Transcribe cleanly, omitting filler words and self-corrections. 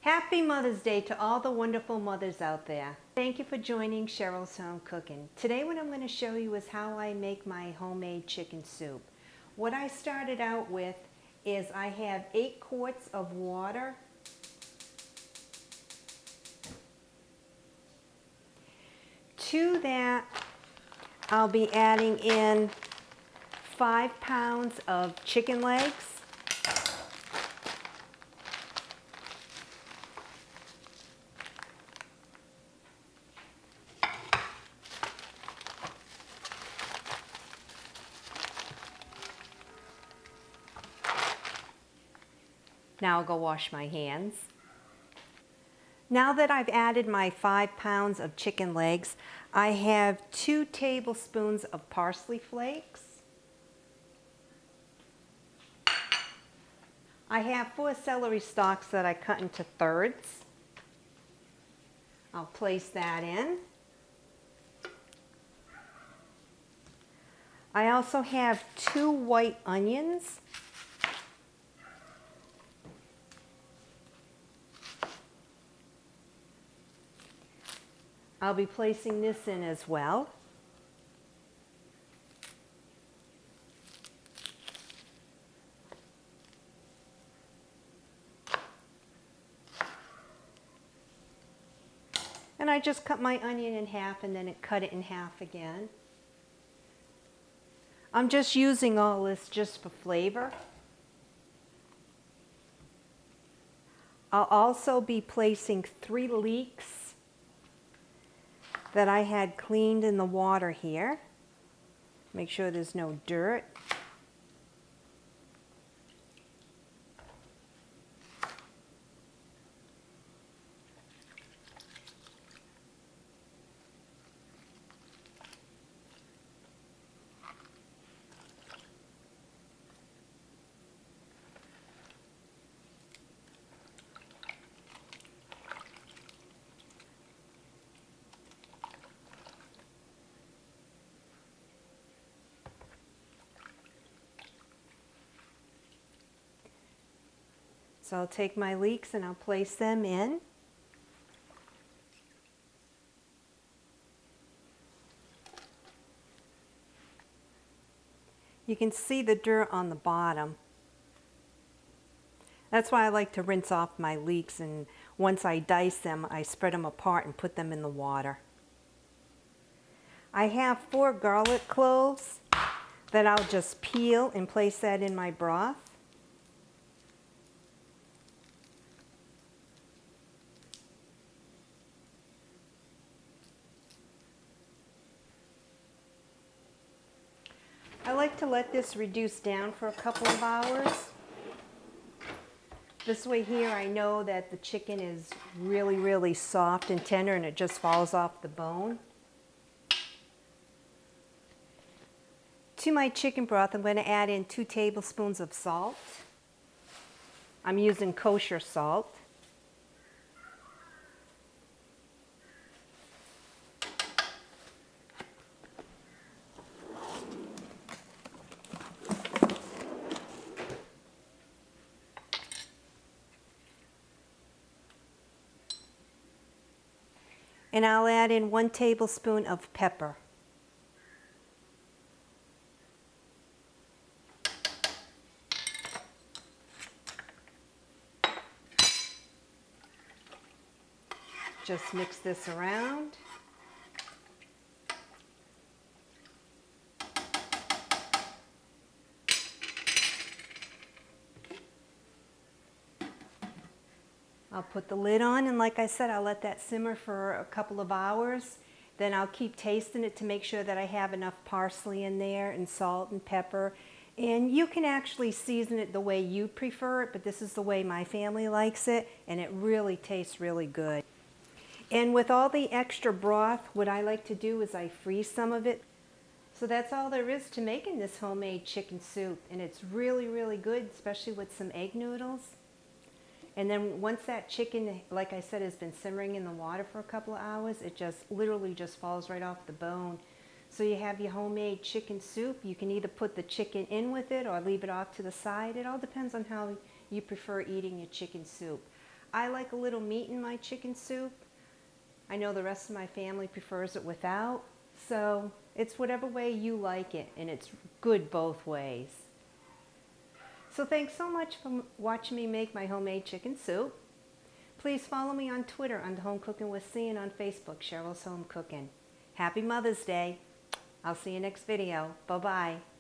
Happy Mother's Day to all the wonderful mothers out there. Thank you for joining Cheryl's Home Cooking. Today what I'm going to show you is how I make my homemade chicken soup. What I started out with is I have 8 quarts of water. To that I'll be adding in 5 pounds of chicken legs. Now I'll go wash my hands. Now that I've added my 5 pounds of chicken legs, I have 2 tablespoons of parsley flakes. I have 4 celery stalks that I cut into thirds. I'll place that in. I also have 2 white onions. I'll be placing this in as well. And I just cut my onion in half and then cut it in half again. I'm just using all this just for flavor. I'll also be placing 3 leeks that I had cleaned in the water here. Make sure there's no dirt. So I'll take my leeks and I'll place them in. You can see the dirt on the bottom. That's why I like to rinse off my leeks, and once I dice them, I spread them apart and put them in the water. I have 4 garlic cloves that I'll just peel and place that in my broth. I like to let this reduce down for a couple of hours. This way here I know that the chicken is really soft and tender and it just falls off the bone. To my chicken broth I'm going to add in 2 tablespoons of salt. I'm using kosher salt. And I'll add in 1 tablespoon of pepper. Just mix this around. I'll put the lid on, and like I said, I'll let that simmer for a couple of hours. Then I'll keep tasting it to make sure that I have enough parsley in there and salt and pepper. And you can actually season it the way you prefer it, but this is the way my family likes it, and it really tastes really good. And with all the extra broth, what I like to do is I freeze some of it. So that's all there is to making this homemade chicken soup, and it's really good, especially with some egg noodles. And then once that chicken, like I said, has been simmering in the water for a couple of hours, it just literally just falls right off the bone. So you have your homemade chicken soup. You can either put the chicken in with it or leave it off to the side. It all depends on how you prefer eating your chicken soup. I like a little meat in my chicken soup. I know the rest of my family prefers it without, so it's whatever way you like it, and it's good both ways. So thanks so much for watching me make my homemade chicken soup. Please follow me on Twitter under Home Cooking with C and on Facebook, Cheryls Home Cooking. Happy Mother's Day. I'll see you next video. Bye-bye.